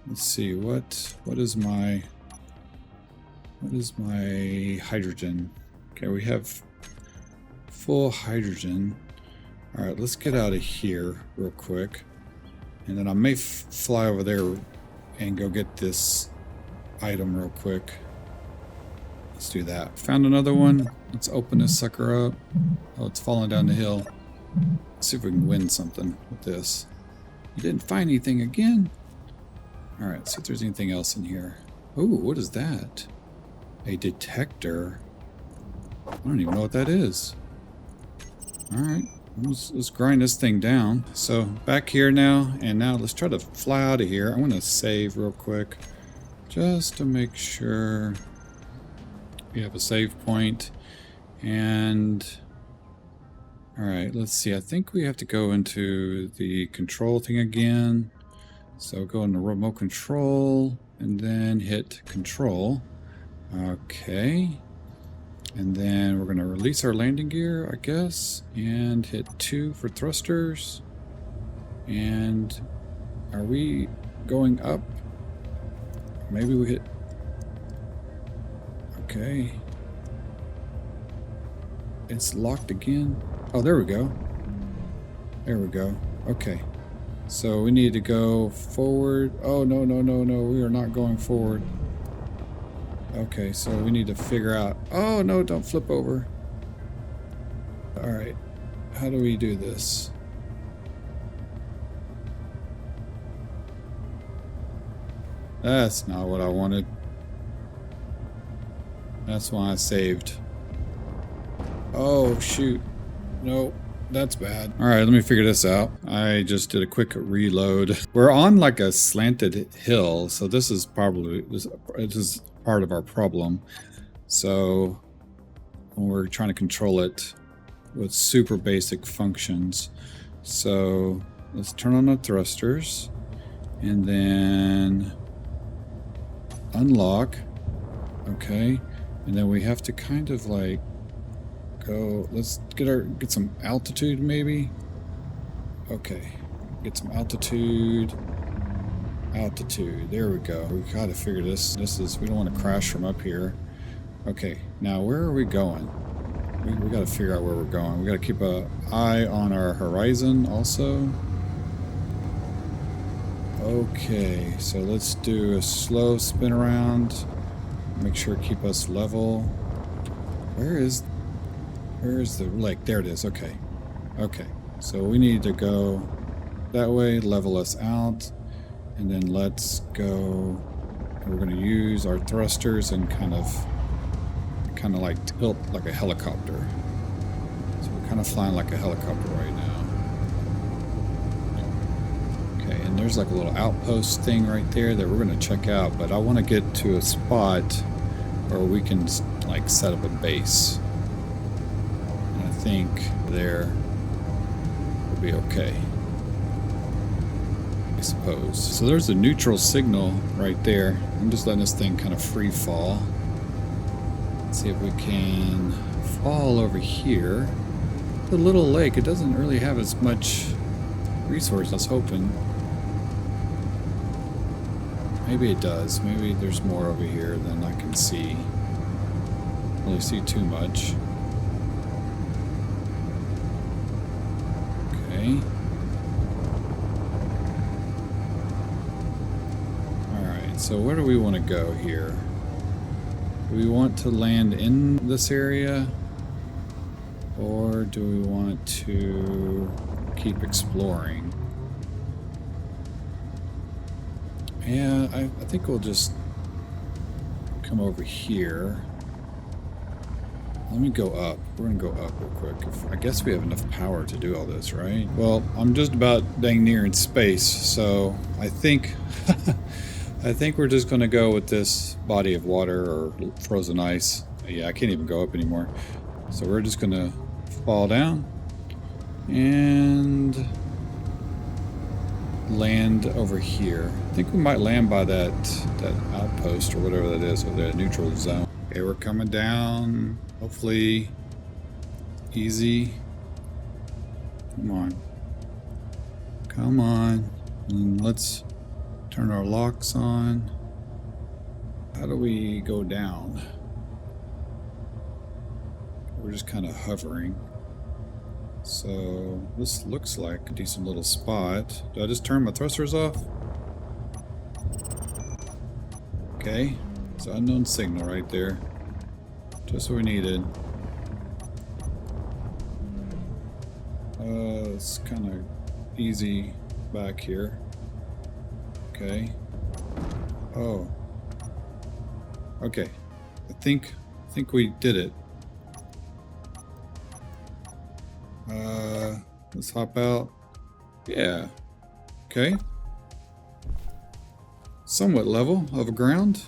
Let's see, what is my hydrogen? Okay, we have full hydrogen. All right, let's get out of here real quick. And then I may fly over there and go get this item real quick. Let's do that. Found another one. Let's open this sucker up. Oh, it's falling down the hill. Let's see if we can win something with this. You didn't find anything again? Alright, see if there's anything else in here. Ooh, what is that? A detector. I don't even know what that is. Alright, let's grind this thing down. So back here now, and now let's try to fly out of here. I want to save real quick just to make sure we have a save point. And alright, let's see. I think we have to go into the control thing again. So go into remote control and then hit control. Okay. And then we're going to release our landing gear, I guess, and hit 2 for thrusters. And are we going up? Maybe we hit... Okay. It's locked again. Oh, there we go. There we go. Okay. So we need to go forward. Oh, no, no, no, no. We are not going forward. Okay, so we need to figure out... Oh, no, don't flip over. Alright. How do we do this? That's not what I wanted. That's why I saved. Oh, shoot. Nope. That's bad. Alright, let me figure this out. I just did a quick reload. We're on like a slanted hill, so this is probably... This is part of our problem. So when we're trying to control it with super basic functions. So let's turn on the thrusters and then unlock. Okay. And then we have to kind of like go, let's get some altitude maybe. Okay. Get some altitude. There we go. We gotta figure this. We don't want to crash from up here. Okay, now where are we going? We gotta figure out where we're going. We gotta keep an eye on our horizon also. Okay, so let's do a slow spin around. Make sure to keep us level. Where is the lake? There it is. Okay. Okay, so we need to go that way, level us out. And then let's go, we're going to use our thrusters and kind of like tilt like a helicopter. So we're kind of flying like a helicopter right now. Okay, and there's like a little outpost thing right there that we're going to check out, but I want to get to a spot where we can like set up a base. And I think there will be okay. Suppose. So there's a neutral signal right there. I'm just letting this thing kind of free fall. Let's see if we can fall over here. The little lake, it doesn't really have as much resource as I was hoping. Maybe it does. Maybe there's more over here than I can see. Don't really see too much. Okay. So where do we want to go here? Do we want to land in this area? Or do we want to keep exploring? Yeah, I think we'll just come over here. Let me go up. We're going to go up real quick. I guess we have enough power to do all this, right? Well, I'm just about dang near in space, so I think... I think we're just going to go with this body of water or frozen ice. Yeah, I can't even go up anymore. So we're just going to fall down and land over here. I think we might land by that outpost or whatever that is, or the neutral zone. Okay, we're coming down. Hopefully easy. Come on. Come on. And let's turn our locks on. How do we go down? We're just kind of hovering. So this looks like a decent little spot. Do I just turn my thrusters off? Okay, it's an unknown signal right there. Just what we needed. It's kind of easy back here. Okay. Oh. Okay. I think we did it. Let's hop out. Yeah. Okay. Somewhat level of ground.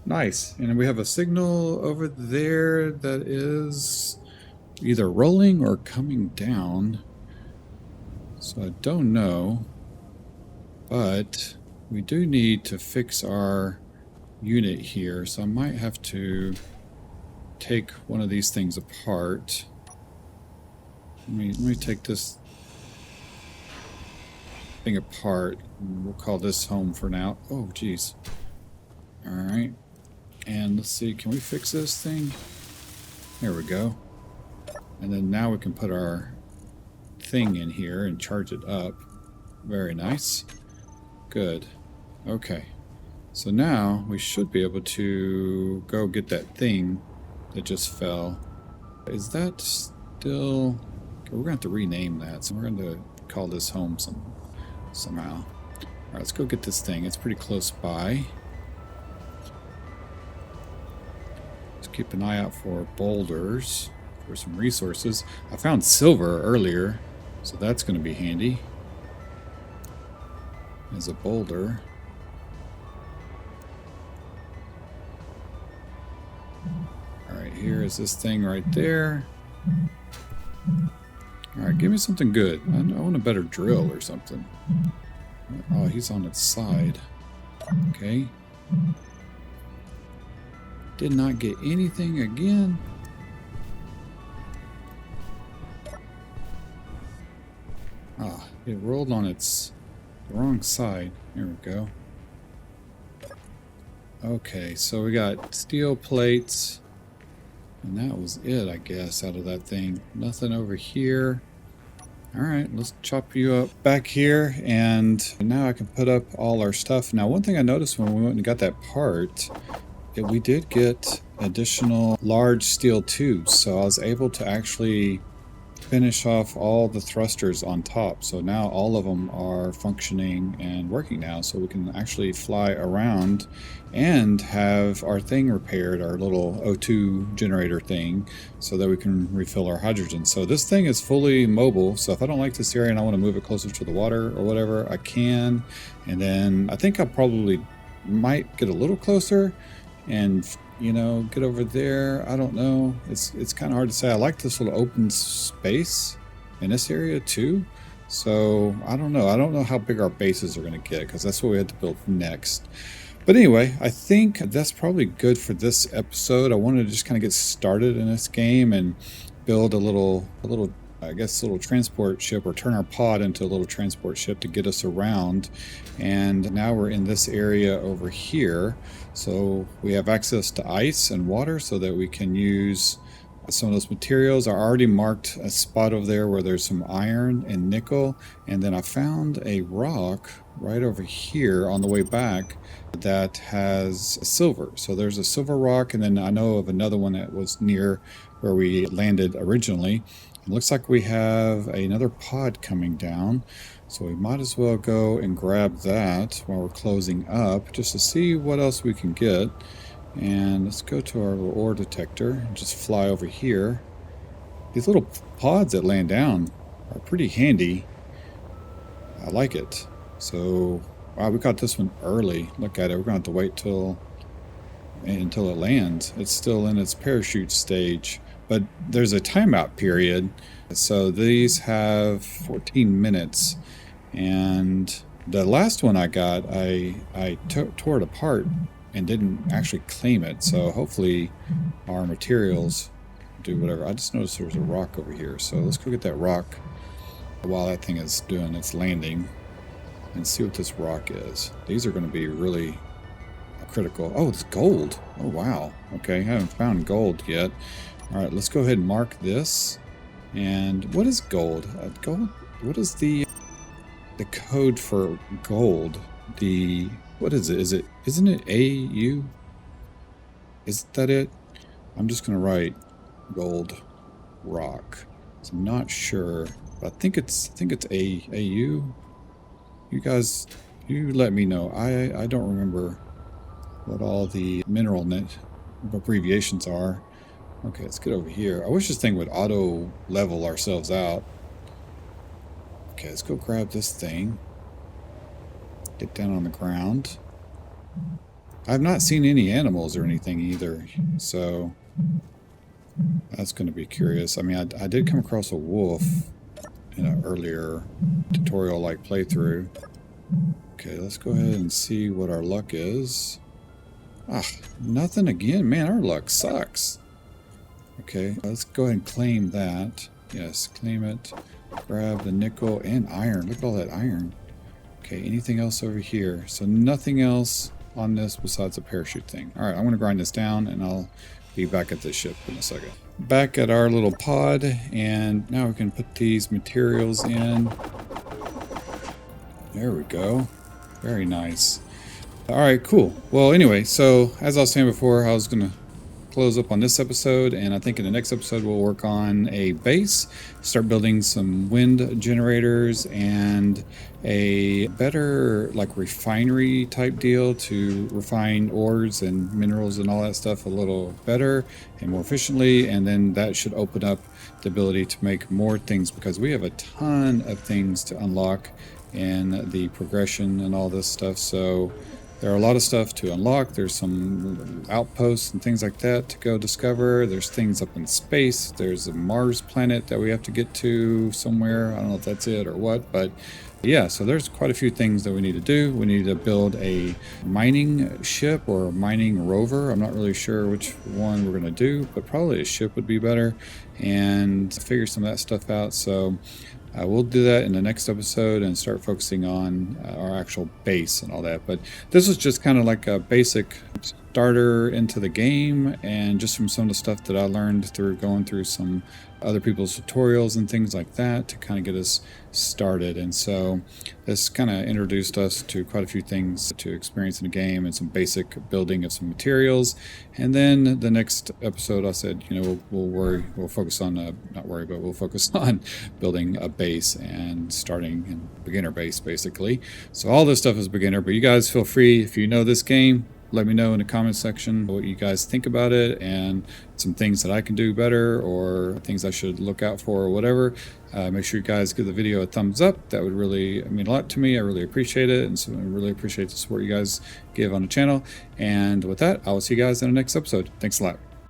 Nice. And we have a signal over there that is either rolling or coming down. So I don't know. But we do need to fix our unit here. So I might have to take one of these things apart. Let me take this thing apart. We'll call this home for now. Oh, geez. All right. And let's see, can we fix this thing? There we go. And then now we can put our thing in here and charge it up. Very nice. Good. Okay. So now we should be able to go get that thing that just fell. Is that still... Okay, we're going to have to rename that. So we're going to call this home somehow. All right, let's go get this thing. It's pretty close by. Let's keep an eye out for boulders, for some resources. I found silver earlier, so that's going to be handy. As a boulder. Alright, here is this thing right there. Alright, give me something good. I want a better drill or something. Oh, he's on its side. Okay. Did not get anything again. Ah, it rolled on its wrong side. There we go. Okay, so we got steel plates. And that was it, I guess, out of that thing. Nothing over here. Alright, let's chop you up back here. And now I can put up all our stuff. Now, one thing I noticed when we went and got that part, we did get additional large steel tubes. So I was able to actually finish off all the thrusters on top. So now all of them are functioning and working now. So we can actually fly around and have our thing repaired, our little O2 generator thing, so that we can refill our hydrogen. So this thing is fully mobile. So if I don't like this area and I want to move it closer to the water or whatever, I can. And then I think I probably might get a little closer and, you know, get over there. I don't know. It's kind of hard to say. I like this little open space in this area too. So I don't know. I don't know how big our bases are going to get, because that's what we had to build next. But anyway, I think that's probably good for this episode. I wanted to just kind of get started in this game and build a little I guess, little transport ship, or turn our pod into a little transport ship to get us around. And now we're in this area over here. So we have access to ice and water so that we can use some of those materials. I already marked a spot over there where there's some iron and nickel. And then I found a rock right over here on the way back that has silver. So there's a silver rock, and then I know of another one that was near where we landed originally. It looks like we have another pod coming down, so we might as well go and grab that while we're closing up, just to see what else we can get. And let's go to our little ore detector and just fly over here. These little pods that land down are pretty handy. I like it. So, wow, we got this one early. Look at it. We're going to have to wait until it lands. It's still in its parachute stage. But there's a timeout period, so these have 14 minutes, and the last one I got, I tore it apart and didn't actually claim it, so hopefully our materials do whatever. I just noticed there was a rock over here, so let's go get that rock while that thing is doing its landing and see what this rock is. These are going to be really critical. Oh, it's gold. Oh, wow. Okay, I haven't found gold yet. All right, let's go ahead and mark this. And what is gold? Gold? What is the code for gold? What is it? Isn't it AU? Is that it? I'm just gonna write gold rock. So I'm not sure, but I think it's AU. You guys You let me know. I don't remember what all the mineral net abbreviations are. Okay, let's get over here. I wish this thing would auto level ourselves out. Okay, let's go grab this thing. Get down on the ground. I've not seen any animals or anything either, so that's going to be curious. I mean, I did come across a wolf in an earlier tutorial-like playthrough. Okay, let's go ahead and see what our luck is. Ah, nothing again. Man, our luck sucks. Okay, let's go ahead and claim that. Yes, claim it. Grab the nickel and iron. Look at all that iron. Okay, anything else over here? So nothing else on this besides a parachute thing. All right, I'm going to grind this down and I'll be back at this ship in a second. Back at our little pod, and now we can put these materials in. There we go. Very nice. All right, cool. Well, anyway, so as I was saying before, I was going to close up on this episode, and I think in the next episode we'll work on a base, start building some wind generators and a better like refinery type deal to refine ores and minerals and all that stuff a little better and more efficiently, and then that should open up the ability to make more things because we have a ton of things to unlock in the progression and all this stuff. So there are a lot of stuff to unlock. There's some outposts and things like that to go discover. There's things up in space. There's a Mars planet that we have to get to somewhere. I don't know if that's it or what, but yeah, so there's quite a few things that we need to do. We need to build a mining ship or a mining rover. I'm not really sure which one we're going to do, but probably a ship would be better, and figure some of that stuff out. So we'll do that in the next episode and start focusing on our actual base and all that. But this was just kind of like a basic starter into the game, and just from some of the stuff that I learned through going through some other people's tutorials and things like that to kind of get us started. And so this kind of introduced us to quite a few things to experience in the game and some basic building of some materials. And then the next episode I said, you know, we'll focus on we'll focus on building a base and starting in beginner base basically. So all this stuff is beginner, but you guys feel free, if you know this game, let me know in the comment section what you guys think about it and some things that I can do better or things I should look out for or whatever. Make sure you guys give the video a thumbs up. That would really mean a lot to me. I really appreciate it, and so I really appreciate the support you guys give on the channel. And with that, I will see you guys in the next episode. Thanks a lot.